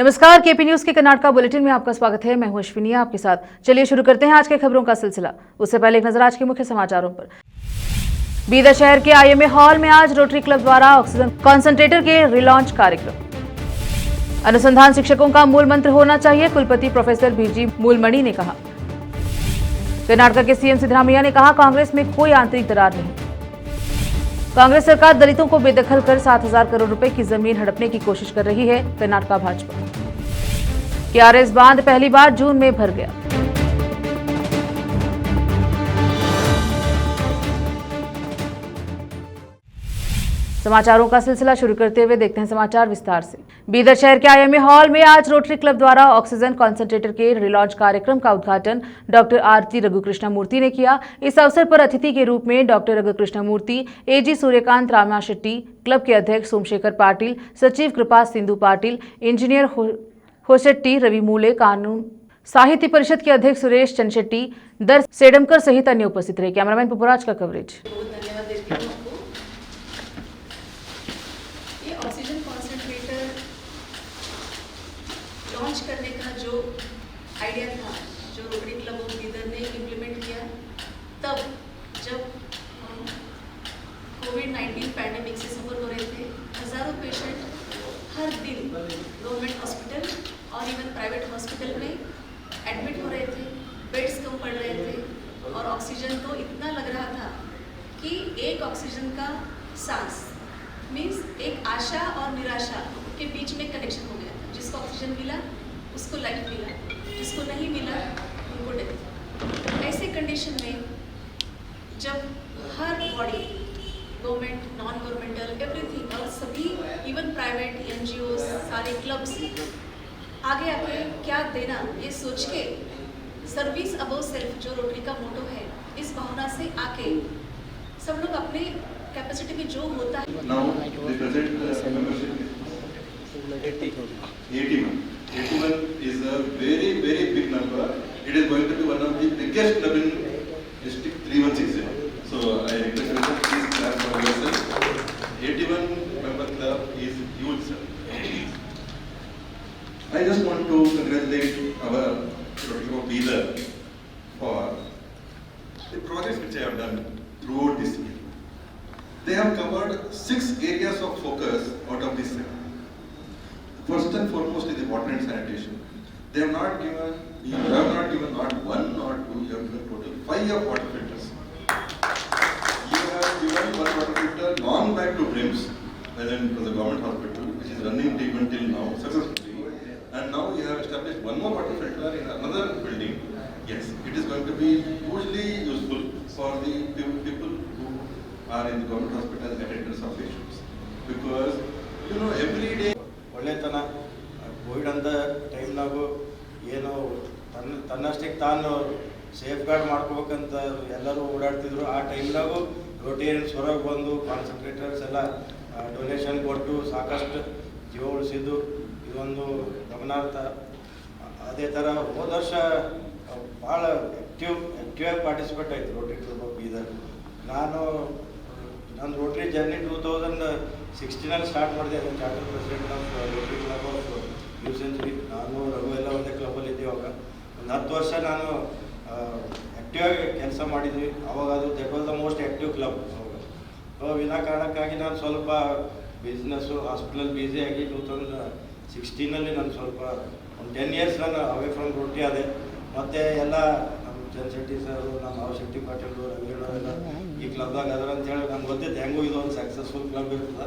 नमस्कार, KP news के Karnataka bulletin में आपका स्वागत है। मैं हूं अश्विनी आपके साथ। चलिए शुरू करते हैं आज के खबरों का सिलसिला। उससे पहले एक नजर आज के मुख्य समाचारों पर। बीदर शहर के आईएमए हॉल में आज रोटरी क्लब द्वारा ऑक्सीजन कॉन्सेंट्रेटर के रिलॉन्च कार्यक्रम। अनुसंधान शिक्षकों का मूल मंत्र होना चाहिए, कुलपति प्रोफेसर बीजी मूलमणि ने कहा। कर्नाटका के सीएम सिद्धरामैया ने कहा, कांग्रेस में कोई आंतरिक दरार नहीं। कांग्रेस सरकार दलितों को बेदखल कर 7,000 करोड़ रुपए की जमीन हड़पने की कोशिश कर रही है। कर्नाटका भाजपा। केआरएस बांध पहली बार जून में भर गया। समाचारों का सिलसिला शुरू करते हुए देखते हैं समाचार विस्तार से। बीदर शहर के आईएमए हॉल में आज रोटरी क्लब द्वारा ऑक्सीजन कॉन्सेंट्रेटर के रिलॉन्च कार्यक्रम का उद्घाटन डॉक्टर आरती रघुकृष्ण मूर्ति ने किया। इस अवसर पर अतिथि के रूप में डॉक्टर रघुकृष्ण मूर्ति, एजी सूर्यकांत रामाशेट्टी, क्लब के अध्यक्ष सोमशेखर पाटिल, सचिव कृपा सिंधु पाटिल, इंजीनियर होशेट्टी रवि मूले, कानून साहित्य परिषद के अध्यक्ष सुरेश चंदशेट्टी, दर सेडमकर सहित अन्य उपस्थित रहे। कैमरामैन पुपुराज का कवरेज। ऑक्सीजन कॉन्सेंट्रेटर लॉन्च करने का जो आइडिया था, जो रोटरी क्लब ऑफ बीदर ने इम्प्लीमेंट किया, तब जब कोविड-19 पैंडेमिक से सफर हो रहे थे, हजारों पेशेंट हर दिन गवर्नमेंट हॉस्पिटल और इवन प्राइवेट हॉस्पिटल में एडमिट हो रहे थे, बेड्स कम पड़ रहे थे और ऑक्सीजन तो इतना लग रहा था कि एक ऑक्सीजन का सांस मीन्स एक आशा और निराशा के बीच में कनेक्शन हो गया था। जिसको ऑक्सीजन मिला उसको लाइफ मिला, जिसको नहीं मिला उनको डेथ। ऐसे कंडीशन में जब हर body, government, non governmental, everything और सभी इवन प्राइवेट एनजीओ, सारे क्लब्स आगे आके क्या देना ये सोच के सर्विस अबव सेल्फ जो रोटरी का मोटो है, इस भावना से आके सब लोग अपने कैपेसिटी में जो होता है। Now the present membership is 81. 81 is a very big number. It is going to be one of the biggest club in district 3160. So I request you to please clap for yourself. 81 member club is huge, sir. I just want to congratulate our Rotary of Bidar for the projects which I have done throughout this year. They have covered 6 areas of focus out of this 7. First and foremost is the water and sanitation. They have not given, you have not given not 1 or 2, you have given total 5 water filters. You have given 1 water filter long back to BRIMS, present to the government hospital, which is running even till now successfully. And now you have established 1 more water filter in another building. Yes, it is going to be hugely useful for the people are in the government hospital attendants of patients, because you know every day ಒಳ್ಳೆತನ Covid ಅಂತ ಟೈಮ್ನಾಗು ಏನು ತನ್ನಷ್ಟಕ್ಕೆ ತಾನು safe guard ಮಾಡ್ಕೋಬೇಕಂತ ಎಲ್ಲರೂ ಓಡಾಡ್ತಿದ್ರು. ಆ ಟೈಮ್ನಾಗು Rotarians ಹೊರಗೆ ಬಂದು concentrators ಎಲ್ಲ ಡೊನೇಷನ್ ಕೊಟ್ಟು ಸಾಕಷ್ಟು ಜೀವ ಉಳಿಸಿದ್ದು ಇದೊಂದು ಗಮನಾರ್ಥ. ಅದೇ ಥರ ಹೋದ ವರ್ಷ ಭಾಳ ಆ್ಯಕ್ಟಿವ್ ಪಾರ್ಟಿಸಿಪೇಟ್ ಆಯಿತು ರೋಟರಿ ಕ್ಲಬ್ ಆಫ್ ಬೀದರ್. ನಾನು ರೋಟರಿ ಜರ್ನಿ 2016 ಸ್ಟಾರ್ಟ್ ಮಾಡಿದೆ. Charter president of Rotary club of new century. ನಾನು ರಘು ಎಲ್ಲ ಒಂದೇ ಕ್ಲಬ್ಬಲ್ಲಿ ಇದ್ದೀವಿ. ಅವಾಗ ಒಂದು 10 ವರ್ಷ ನಾನು ಆ್ಯಕ್ಟಿವ್ ಆಗಿ ಕೆಲಸ ಮಾಡಿದ್ವಿ. ಅವಾಗ ಅದು that was the most active club. ಅವಾಗ ವಿನಾಕಾರಣಕ್ಕಾಗಿ ನಾನು ಸ್ವಲ್ಪ ಬಿಸ್ನೆಸ್ಸು ಹಾಸ್ಪಿಟಲ್ ಬ್ಯುಸಿಯಾಗಿ 2016 ನಾನು ಸ್ವಲ್ಪ ಒಂದು 10 ಇಯರ್ಸ್ ನಾನು ಅವೇ ಫ್ರಮ್ ರೋಟರಿ ಆದೆ. ಮತ್ತು ಎಲ್ಲ ಚಂದ್ರಶೆಟ್ಟಿ ಸರ್, ನಮ್ಮ ಶೆಟ್ಟಿ ಪಾಟೀಲ್, ರವಿಗೌಡರೆಲ್ಲ ಈ ಕ್ಲಬ್ದಾಗ ಅದರ ಅಂತೇಳಿ ನಂಗೆ ಗೊತ್ತಿತ್ತು ಹೆಂಗೂ ಇದು ಒಂದು ಸಕ್ಸಸ್ಫುಲ್ ಕ್ಲಬ್ ಇರ್ತದೆ.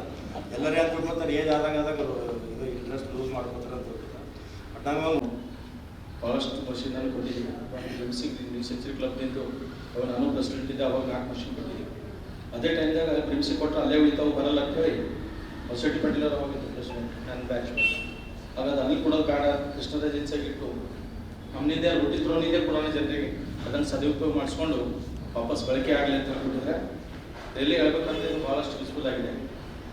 ಎಲ್ಲರೇ ಅಂತ ಬಿಟ್ಕೊತಾರೆ, ಏಜ್ ಆದಾಗ ಇದು ಇಂಟ್ರೆಸ್ಟ್ ಲೂಸ್ ಮಾಡ್ಕೊತಾರೆ ಅಂತ ಗೊತ್ತಿಲ್ಲ. ಬಟ್ ನಂಗೆ ಭಾಳಷ್ಟು ಮಷಿನಲ್ಲಿ ಕೊಟ್ಟಿದ್ದೀವಿ. ನ್ಯೂ ಸೆಂಚುರಿ ಕ್ಲಬ್ನಿಂದು ಅವಾಗ ನಾನು ಪ್ರೆಸಿಡೆಂಟ್ ಇದ್ದೆ. ಅವಾಗ 4 ಮಷಿನ್ ಕೊಟ್ಟಿದ್ದೀವಿ. ಅದೇ ಟೈಮ್ದಾಗ ಪ್ರಿಮ್ಸಿ ಕೊಟ್ಟರೆ ಅಲ್ಲೇ ಉಳಿತಾವು ಬರಲ್ಲ ಅಂತೇಳಿ ಶೆಟ್ಟಿ ಪಾಟೀಲ್ ಅವರು ಅವಾಗಿದ್ದು ಪ್ರೆಸಿಡೆಂಟ್, ನನ್ನ ಬ್ಯಾಚ್. ಹಾಗಾದ್ರೆ ಅಲ್ಲಿ ಕೊಡೋದು ಕಾರಣ ಕೃಷ್ಣದ ಏಜೆನ್ಸಿಯಾಗಿಟ್ಟು ನಮ್ಮನಿದೆ ರೊಟ್ಟಿ ತ್ರೋನಿದೆ ಕೊಡೋಣ ಜನರಿಗೆ, ಅದನ್ನು ಸದುಪಯೋಗ ಮಾಡಿಸ್ಕೊಂಡು ವಾಪಸ್ ಬಳಕೆ ಆಗಲಿ ಅಂತ ಹೇಳ್ಬಿಟ್ಟಿದ್ರೆ ಡೆಲ್ಲಿ ಹೇಳ್ಬೇಕಂದ್ರೆ ಇದು ಭಾಳಷ್ಟು ಯೂಸ್ಫುಲ್ ಆಗಿದೆ.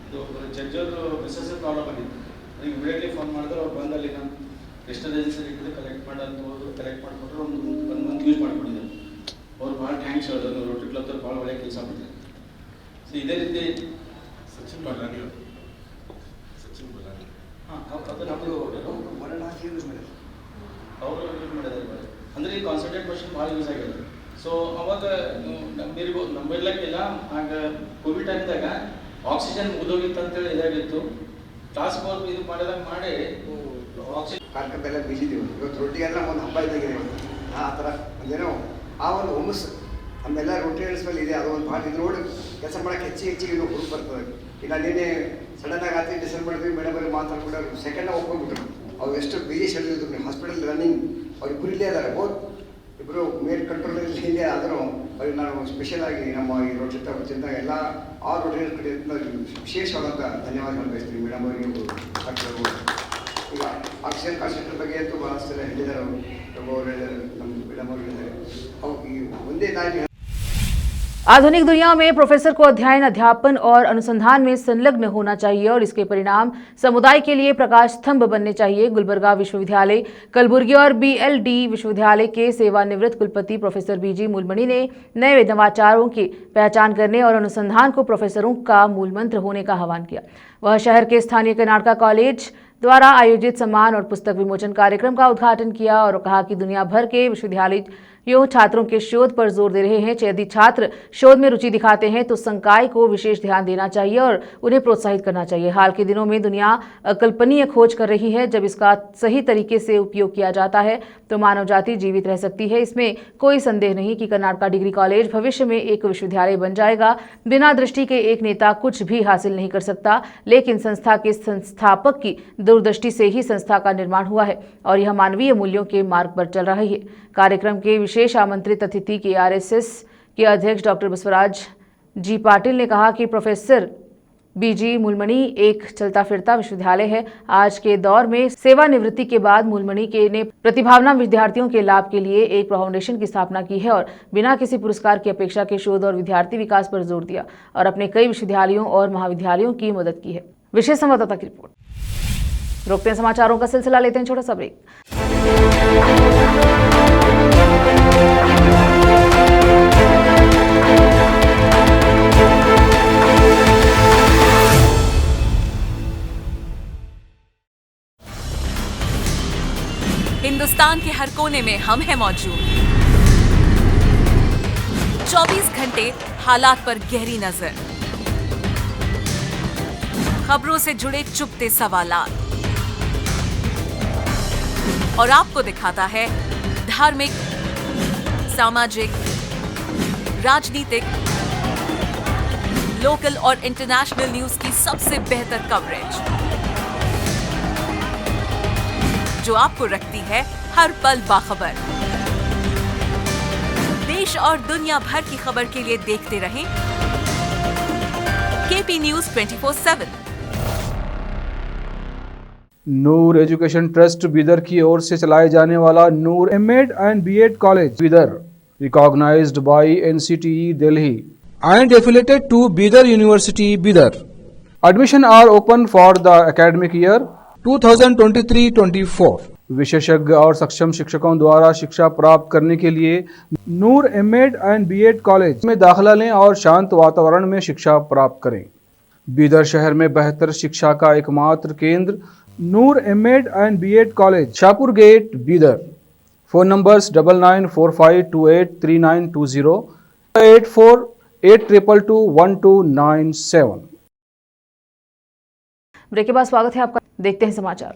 ಇದು ಜಡ್ಜರು ಬಿಸ್ನೆಸ್ ಪ್ರಾಬ್ಲಮ್ ಆಗಿತ್ತು. ನನಗೆ ಇಮಿಡಿಯೇಟ್ಲಿ ಫೋನ್ ಮಾಡಿದ್ರೆ ಅವ್ರು ಬಂದಲ್ಲಿ ನಾನು ಕೃಷ್ಣದ ಏಜೆನ್ಸಿ ಇಟ್ಟಿದ್ದು ಕಲೆಕ್ಟ್ ಮಾಡೋದು, ಕಲೆಕ್ಟ್ ಮಾಡಿಕೊಟ್ರೆ ಒಂದು ಮಂತ್ ಯೂಸ್ ಮಾಡಿಕೊಂಡಿದ್ದಾರೆ. ಅವ್ರು ಭಾಳ ಥ್ಯಾಂಕ್ಸ್ ಹೇಳಿದ್ರು. ರೋಟರಿ ಕ್ಲಬ್ದವ್ರು ಭಾಳ ಒಳ್ಳೆಯ ಕೆಲಸ ಮಾಡಿದ್ದಾರೆ. ಸೊ ಇದೇ ರೀತಿ ಸಚಿನ್ ಬಲ್ಲಾನಿ ಹಾಂ, ಅದು ನಮ್ಮದು 100% ಭಾಳ ಯೂಸ್ ಆಗೈತೆ. ಸೊ ಅವಾಗ ನಮ್ಮೆಲ್ಲಕ್ಕೆಲ್ಲ ಆಗ ಕೋವಿಡ್ ಟೈಮ್ದಾಗ ಆಕ್ಸಿಜನ್ ಮುಗಿದೋಗಿತ್ತು ಅಂತೇಳಿ ಇದಾಗಿತ್ತು. ಟಾಸ್ಕ್ ಫೋರ್ಸ್ ಇದು ಮಾಡಿದಾಗ ಮಾಡಿ ಆಕ್ಸಿಜನ್ ಕಾರ್ಯಕ್ರಮದೆಲ್ಲ ಬೀಸಿದ್ದೀವಿ. ಇವತ್ತು ರೊಟ್ಟಿ ಅಂದ್ರೆ ಒಂದು ಹಬ್ಬ ಇದ್ದಾಗಿದೆ ಇವತ್ತು. ಆ ಥರ ಒಂದೇನೋ ಆ ಒಂದು ಹುಮ್ಮಸ್ಸು ನಮ್ಮೆಲ್ಲ ರೊಟೇರಿಯನ್ಸ್ ಮೇಲೆ ಇದೆ. ಅದು ಒಂದು ಭಾಳ ಇದು ನೋಡಿ ಕೆಲಸ ಮಾಡೋಕ್ಕೆ ಹೆಚ್ಚಿಗೆ ಇನ್ನೂ ಹುಡುಗ ಬರ್ತದೆ. ಇಲ್ಲ ನೀನೇ ಸಡನ್ನಾಗಿ ಆತಿ ಡಿಸೈಡ್ ಮಾಡಿದ್ವಿ ಮೇಡಮ್ ಅಲ್ಲಿ ಮಾತಾಡ್ಕೊಂಡು ಸೆಕೆಂಡ್ ಹೋಗ್ಬಿಟ್ರು. ಅವ್ರು ಎಷ್ಟು ಬಿಜಿ ಶೆಡ್ಯೂಲ್ ಇದ್ರು ಹಾಸ್ಪಿಟಲ್ ರನ್ನಿಂಗ್ ಅವ್ರು ಇಬ್ಬರು ಇಲ್ಲೇ ಇದ್ದಾರೆ. ಇಬ್ಬರು ಮೇಲ್ ಕಂಟ್ರೋಲಲ್ಲಿ ಇಲ್ಲೇ ಆದರೂ ಅವ್ರಿಗೆ ನಾನು ಸ್ಪೆಷಲ್ ಆಗಿ ನಮ್ಮ ಈ ರೋಟರಿ ಚಿಂತಾಗ ಎಲ್ಲ ಆ ರೋಟರಿ ಕಡೆಯಿಂದ ವಿಶೇಷವಾದಂಥ ಧನ್ಯವಾದಗಳು ಬಯಸ್ತೀನಿ ಮೇಡಮ್ ಅವರಿಗೆ, ಡಾಕ್ಟರ್ ಈಗ ಆಕ್ಸಿಜನ್ ಕಾನ್ಸಂಟ್ರೇಟರ್ ಬಗ್ಗೆ ಅಂತೂ ಭಾಳಷ್ಟು ಹೇಳಿದ್ದಾರೆ. ಅವರು ನಮ್ಮ ಮೇಡಮ್ ಅವರು ಹೇಳಿದ್ದಾರೆ. ಅವು ಈ ಒಂದೇ ತಾಯಿ आधुनिक दुनिया में प्रोफेसर को अध्ययन, अध्यापन और अनुसंधान में संलग्न होना चाहिए और इसके परिणाम समुदाय के लिए प्रकाश स्तंभ बनने चाहिए। गुलबर्गा विश्वविद्यालय, कलबुर्गी और BLD विश्वविद्यालय के सेवानिवृत्त कुलपति प्रोफेसर BG मूलमणि ने नए नवाचारों की पहचान करने और अनुसंधान को प्रोफेसरों का मूल मंत्र होने का आह्वान किया। वह शहर के स्थानीय कर्नाटका कॉलेज द्वारा आयोजित सम्मान और पुस्तक विमोचन कार्यक्रम का उद्घाटन किया और कहा कि दुनिया भर के विश्वविद्यालयों छात्रों के शोध पर जोर दे रहे हैं। यदि छात्र शोध में रुचि दिखाते हैं तो संकाय को विशेष ध्यान देना चाहिए और उन्हें प्रोत्साहित करना चाहिए। हाल के दिनों में दुनिया अकल्पनीय खोज कर रही है। जब इसका सही तरीके से उपयोग किया जाता है तो मानव जाति जीवित रह सकती है। इसमें कोई संदेह नहीं कि कर्नाटका डिग्री कॉलेज भविष्य में एक विश्वविद्यालय बन जाएगा। बिना दृष्टि के एक नेता कुछ भी हासिल नहीं कर सकता, लेकिन संस्था के संस्थापक की दूरदृष्टि से ही संस्था का निर्माण हुआ है और यह मानवीय मूल्यों के मार्ग पर चल रही है। कार्यक्रम के विशेष आमंत्रित अतिथि के RSS के अध्यक्ष डॉक्टर बसवराज जी पाटिल ने कहा कि प्रोफेसर BG मूलमणि एक चलता फिरता विश्वविद्यालय है। आज के दौर में सेवानिवृत्ति के बाद मूलमणि ने प्रतिभावान विद्यार्थियों के लाभ के लिए एक फाउंडेशन की स्थापना की है और बिना किसी पुरस्कार की अपेक्षा के शोध और विद्यार्थी विकास पर जोर दिया और अपने कई विश्वविद्यालयों और महाविद्यालयों की मदद की है। विशेष संवाददाता की रिपोर्ट। रोकते हैं समाचारों का सिलसिला, लेते हैं छोटा सा ब्रेक। हिंदुस्तान के हर कोने में हम हैं मौजूद। 24 घंटे हालात पर गहरी नजर, खबरों से जुड़े चुपते सवालात और आपको दिखाता है धार्मिक, सामाजिक, राजनीतिक, लोकल और इंटरनेशनल न्यूज की सबसे बेहतर कवरेज जो आपको रखती है हर पल बाखबर। देश और दुनिया भर की खबर के लिए देखते रहें KP News 24/7। नूर एजुकेशन ट्रस्ट बीदर की ओर से चलाए जाने वाला नूर M.Ed and B.Ed college Bidar, recognized by NCTE Delhi and affiliated to Bidar University Bidar. Admission are open for the academic year 2023-24. विशेषज्ञ और सक्षम शिक्षकों द्वारा शिक्षा प्राप्त करने के लिए नूर M.Ed and B.Ed कॉलेज में दाखिला लें और शांत वातावरण में शिक्षा प्राप्त करें। बीदर शहर में बेहतर शिक्षा का एकमात्र केंद्र Noor M.Ed and B.Ed college, Shahpur gate, Bidar. Phone numbers 9945283920, 8482221297। Break के बाद स्वागत है आपका। देखते हैं समाचार।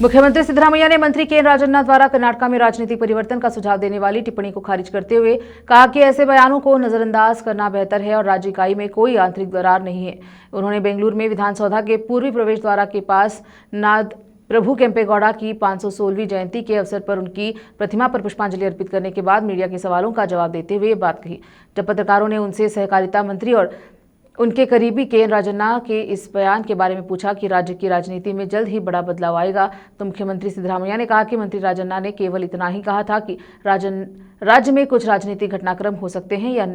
मुख्यमंत्री सिद्धरामैया ने मंत्री के राजन्ना द्वारा कर्नाटका में राजनीतिक परिवर्तन का सुझाव देने वाली टिप्पणी को खारिज करते हुए कहा कि ऐसे बयानों को नजरअंदाज करना बेहतर है और राज्य इकाई में कोई आंतरिक दरार नहीं है। उन्होंने बेंगलुरु में विधानसौधा के पूर्वी प्रवेश द्वार के पास नाद प्रभु केम्पेगौड़ा की 516वीं जयंती के अवसर पर उनकी प्रतिमा पर पुष्पांजलि अर्पित करने के बाद मीडिया के सवालों का जवाब देते हुए ये बात कही। जब पत्रकारों ने उनसे सहकारिता मंत्री और उनके करीबी के राजन्ना के इस बयान के बारे में पूछा कि राज्य की राजनीति में जल्द ही बड़ा बदलाव आएगा, तो मुख्यमंत्री सिद्धरामैया ने कहा कि मंत्री राजन्ना ने केवल इतना ही कहा था कि राज्य में कुछ राजनीतिक घटनाक्रम हो सकते हैं या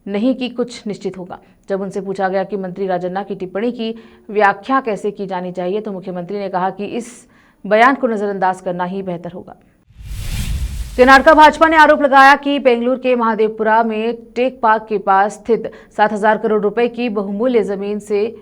नहीं कि कुछ निश्चित होगा। जब उनसे पूछा गया कि मंत्री राजन्ना की टिप्पणी की व्याख्या कैसे की जानी चाहिए, तो मुख्यमंत्री ने कहा कि इस बयान को नजरअंदाज करना ही बेहतर होगा। कर्नाटका भाजपा ने आरोप लगाया कि बेंगलुरु के महादेवपुरा में टेक पार्क के पास स्थित 7,000 करोड़ रुपए की बहुमूल्य जमीन से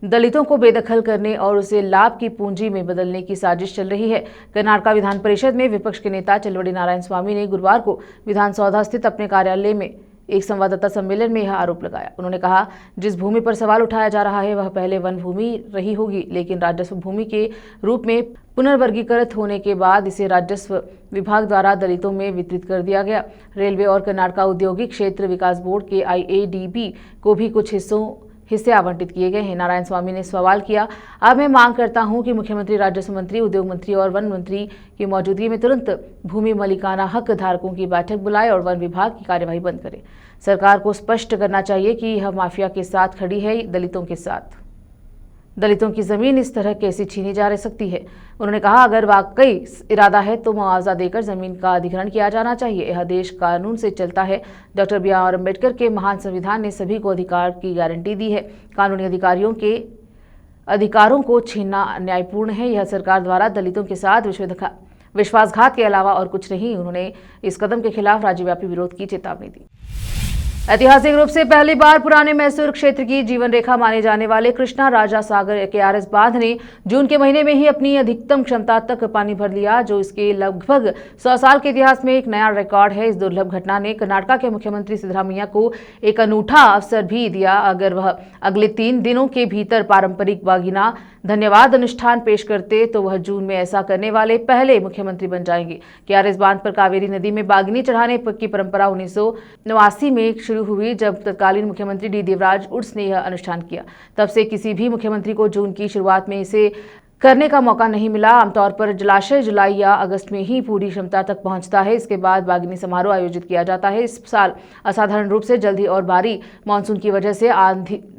दलितों को बेदखल करने और उसे लाभ की पूंजी में बदलने की साजिश चल रही है। कर्नाटका विधान परिषद में विपक्ष के नेता चलवड़ी नारायण स्वामी ने गुरुवार को विधान सौधा स्थित अपने कार्यालय में एक संवाददाता सम्मेलन में यह आरोप लगाया। उन्होंने कहा, जिस भूमि पर सवाल उठाया जा रहा है वह पहले वन भूमि रही होगी, लेकिन राजस्व भूमि के रूप में पुनर्वर्गीकृत होने के बाद इसे राजस्व विभाग द्वारा दलितों में वितरित कर दिया गया। रेलवे और कर्नाटका औद्योगिक क्षेत्र विकास बोर्ड के IADB को भी कुछ हिस्से आवंटित किए गए हैं। नारायण स्वामी ने सवाल किया, अब मैं मांग करता हूं कि मुख्यमंत्री, राजस्व मंत्री, उद्योग मंत्री और वन मंत्री की मौजूदगी में तुरंत भूमि मालिकाना हक धारकों की बैठक बुलाए और वन विभाग की कार्यवाही बंद करे। सरकार को स्पष्ट करना चाहिए कि यह माफिया के साथ खड़ी है, दलितों के साथ। दलितों की जमीन इस तरह कैसी छीनी जा सकती है। उन्होंने कहा, अगर वाकई इरादा है तो मुआवजा देकर जमीन का अधिग्रहण किया जाना चाहिए। यह देश कानून से चलता है। डॉक्टर BR अम्बेडकर के महान संविधान ने सभी को अधिकार की गारंटी दी है। कानूनी अधिकारियों के अधिकारों को छीनना अन्यायपूर्ण है। यह सरकार द्वारा दलितों के साथ विश्वासघात के अलावा और कुछ नहीं। उन्होंने इस कदम के खिलाफ राज्यव्यापी विरोध की चेतावनी दी। ऐतिहासिक रूप से पहली बार पुराने मैसूर क्षेत्र की जीवन रेखा माने जाने वाले कृष्णा राजा सागर KRS बांध ने जून के महीने में ही अपनी अधिकतम क्षमता तक पानी भर लिया, जो इसके लगभग 100 साल के इतिहास में एक नया रिकॉर्ड है। इस दुर्लभ घटना ने कर्नाटका के मुख्यमंत्री सिद्धरामैया को एक अनूठा अवसर भी दिया। अगर वह अगले 3 दिनों के भीतर पारंपरिक बागीना धन्यवाद अनुष्ठान पेश करते तो वह जून में ऐसा करने वाले पहले मुख्यमंत्री बन जाएंगे। KRS बांध पर कावेरी नदी में बागनी चढ़ाने की परंपरा 1989 में शुरू हुई, जब तत्कालीन मुख्यमंत्री D देवराज उर्स ने यह अनुष्ठान किया। तब से किसी भी मुख्यमंत्री को जून की शुरुआत में इसे करने का मौका नहीं मिला। आमतौर पर जलाशय जुलाई या अगस्त में ही पूरी क्षमता तक पहुंचता है। इसके बाद बागनी समारोह आयोजित किया जाता है। इस साल असाधारण रूप से जल्दी और भारी मानसून की वजह से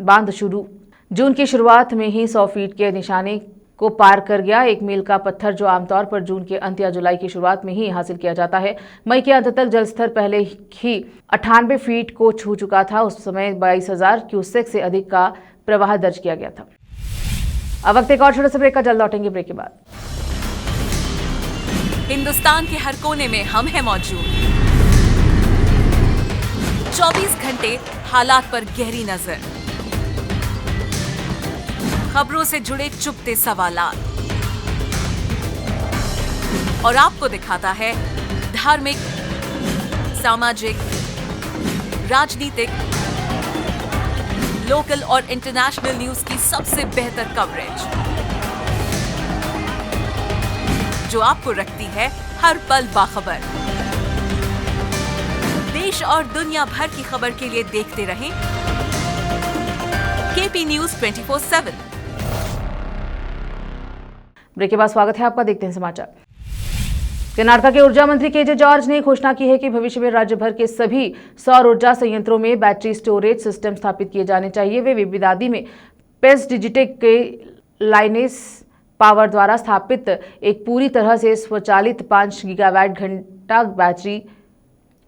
बांध शुरू जून की शुरुआत में ही 100 फीट के निशाने को पार कर गया। 1 मील का पत्थर जो आमतौर पर जून के अंत या जुलाई की शुरुआत में ही हासिल किया जाता है। मई के अंत तक जलस्तर पहले ही 98 फीट को छू चुका था। उस समय 22,000 क्यूसेक से अधिक का प्रवाह दर्ज किया गया था। अब वक्त एक और छोटे से ब्रेक का, जल्द लौटेंगे ब्रेक के बाद। हिंदुस्तान के हर कोने में हम हैं मौजूद। 24 घंटे हालात पर गहरी नजर, खबरों से जुड़े चुपते सवालात, और आपको दिखाता है धार्मिक, सामाजिक, राजनीतिक, लोकल और इंटरनेशनल न्यूज की सबसे बेहतर कवरेज, जो आपको रखती है हर पल बाखबर। देश और दुनिया भर की खबर के लिए देखते रहें KP News 24/7। ब्रेक के बाद स्वागत है आपका, देखते हैं समाचार। कर्नाटका के ऊर्जा मंत्री KJ जॉर्ज ने घोषणा की है कि भविष्य में राज्य भर के सभी सौर ऊर्जा संयंत्रों में बैटरी स्टोरेज सिस्टम स्थापित किए जाने चाहिए। वे विदादी में पेस डिजिटेक के लाइनेस पावर द्वारा स्थापित एक पूरी तरह से स्वचालित 5 गीगावाट घंटा बैटरी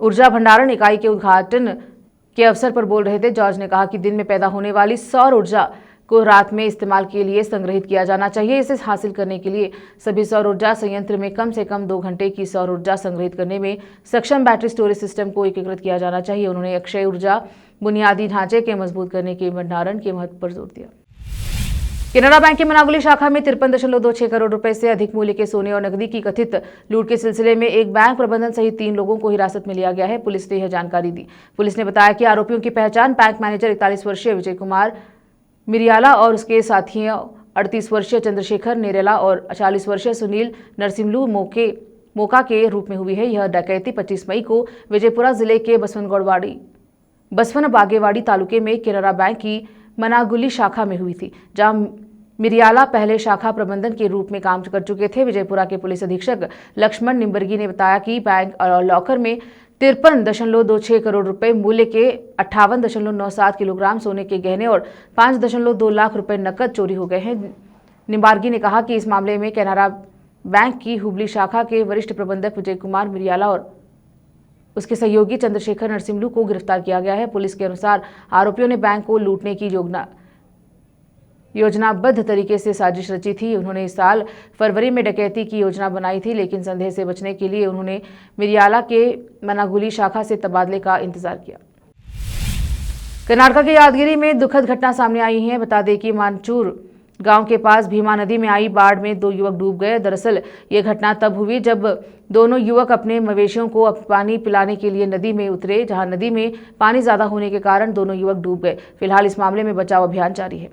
ऊर्जा भंडारण इकाई के उद्घाटन के अवसर पर बोल रहे थे। जॉर्ज ने कहा कि दिन में पैदा होने वाली सौर ऊर्जा को रात में इस्तेमाल के लिए संग्रहित किया जाना चाहिए। इसे हासिल करने के लिए सभी सौर ऊर्जा संयंत्र में कम से कम 2 घंटे की सौर ऊर्जा संग्रहित करने में सक्षम बैटरी स्टोरेज सिस्टम को एकीकृत किया जाना चाहिए। उन्होंने अक्षय ऊर्जा बुनियादी ढांचे के मजबूत करने के भंडारण के महत्व पर जोर दिया। केनरा बैंक की मनागुली शाखा में 53.26 करोड़ रुपए से अधिक मूल्य के सोने और नकदी की कथित लूट के सिलसिले में एक बैंक प्रबंधन सहित 3 लोगों को हिरासत में लिया गया है। पुलिस ने यह जानकारी दी। पुलिस ने बताया कि आरोपियों की पहचान बैंक मैनेजर 41 वर्षीय विजय कुमार मिरियाला और उसके साथियों 38 वर्षीय चंद्रशेखर नेरेला और 40 वर्षीय सुनील नरसिम्लू मोका के रूप में हुई है। यह डकैती 25 मई को विजयपुरा जिले के बसवन बागेवाड़ी तालुके में केनरा बैंक की मनागुली शाखा में हुई थी, जहां मिरियाला पहले शाखा प्रबंधन के रूप में काम कर चुके थे। विजयपुरा के पुलिस अधीक्षक लक्ष्मण निम्बर्गी ने बताया कि बैंक लॉकर में 53.26 करोड़ रुपए मूल्य के 58.97 किलोग्राम सोने के गहने और 5.2 लाख रुपए नकद चोरी हो गए हैं। निम्बार्गी ने कहा कि इस मामले में केनरा बैंक की हुबली शाखा के वरिष्ठ प्रबंधक विजय कुमार मिरियाला और उसके सहयोगी चंद्रशेखर नरसिम्लू को गिरफ्तार किया गया है। पुलिस के अनुसार आरोपियों ने बैंक को लूटने की योजनाबद्ध तरीके से साजिश रची थी। उन्होंने इस साल फरवरी में डकैती की योजना बनाई थी, लेकिन संदेह से बचने के लिए उन्होंने मिरियाला के मनागुली शाखा से तबादले का इंतजार किया। कर्नाटक के यादगिरी में दुखद घटना सामने आई है। बता दें कि मानचूर गांव के पास भीमा नदी में आई बाढ़ में 2 युवक डूब गए। दरअसल ये घटना तब हुई जब दोनों युवक अपने मवेशियों को पानी पिलाने के लिए नदी में उतरे, जहां नदी में पानी ज्यादा होने के कारण दोनों युवक डूब गए। फिलहाल इस मामले में बचाव अभियान जारी है।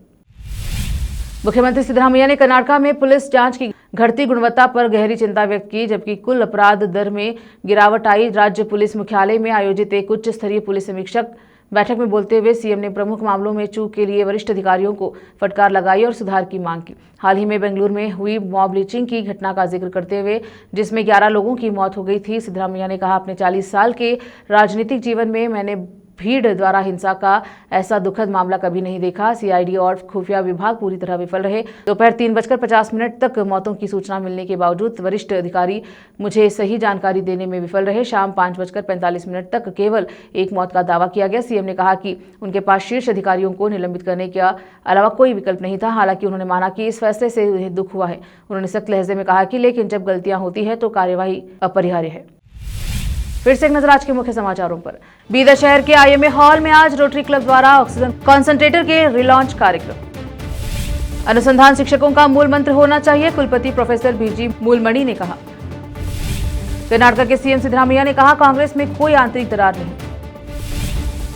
मुख्यमंत्री सिद्धरामैया ने कर्नाटक में पुलिस जांच की घटती गुणवत्ता पर गहरी चिंता व्यक्त की, जबकि कुल अपराध दर में गिरावट आई। राज्य पुलिस मुख्यालय में आयोजित एक उच्च स्तरीय पुलिस समीक्षक बैठक में बोलते हुए सीएम ने प्रमुख मामलों में चूक के लिए वरिष्ठ अधिकारियों को फटकार लगाई और सुधार की मांग की। हाल ही में बेंगलुरु में हुई मॉब लिंचिंग की घटना का जिक्र करते हुए, जिसमें 11 लोगों की मौत हो गई थी, सिद्धरामैया ने कहा, अपने 40 साल के राजनीतिक जीवन में मैंने भीड़ द्वारा हिंसा का ऐसा दुखद मामला कभी नहीं देखा। सीआईडी और खुफिया विभाग पूरी तरह विफल रहे। दोपहर 3:50 तक मौतों की सूचना मिलने के बावजूद वरिष्ठ अधिकारी मुझे सही जानकारी देने में विफल रहे। शाम 5:45 तक केवल एक मौत का दावा किया गया। सीएम ने कहा कि उनके पास शीर्ष अधिकारियों को निलंबित करने के अलावा कोई विकल्प नहीं था। हालांकि उन्होंने माना कि इस फैसले से उन्हें दुख हुआ है। उन्होंने सख्त लहजे में कहा कि लेकिन जब गलतियां होती है तो कार्यवाही अपरिहार्य है। फिर से एक नजर आज के मुख्य समाचारों पर। बीदर शहर के आईएमए हॉल में आज रोटरी क्लब द्वारा ऑक्सीजन कॉन्सेंट्रेटर के रिलॉन्च कार्यक्रम। अनुसंधान शिक्षकों का मूल मंत्र होना चाहिए, कुलपति प्रोफेसर बीजी मूलमणि ने कहा। कर्नाटक के सीएम सिद्धरामैया ने कहा, कांग्रेस में कोई आंतरिक दरार नहीं।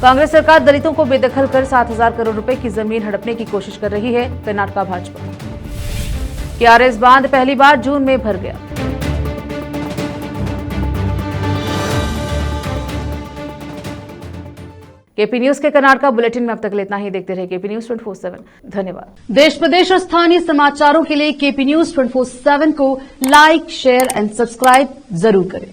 कांग्रेस सरकार दलितों को बेदखल कर 7,000 करोड़ रुपए की जमीन हड़पने की कोशिश कर रही है। कर्नाटक भाजपा। केआरएस बांध पहली बार जून में भर गया। केपी न्यूज के कर्नाटक बुलेटिन में अब तक इतना ही। देखते रहे केपी न्यूज 24/7। धन्यवाद। देश प्रदेश और स्थानीय समाचारों के लिए केपी न्यूज 24/7 को लाइक, शेयर एंड सब्सक्राइब जरूर करें।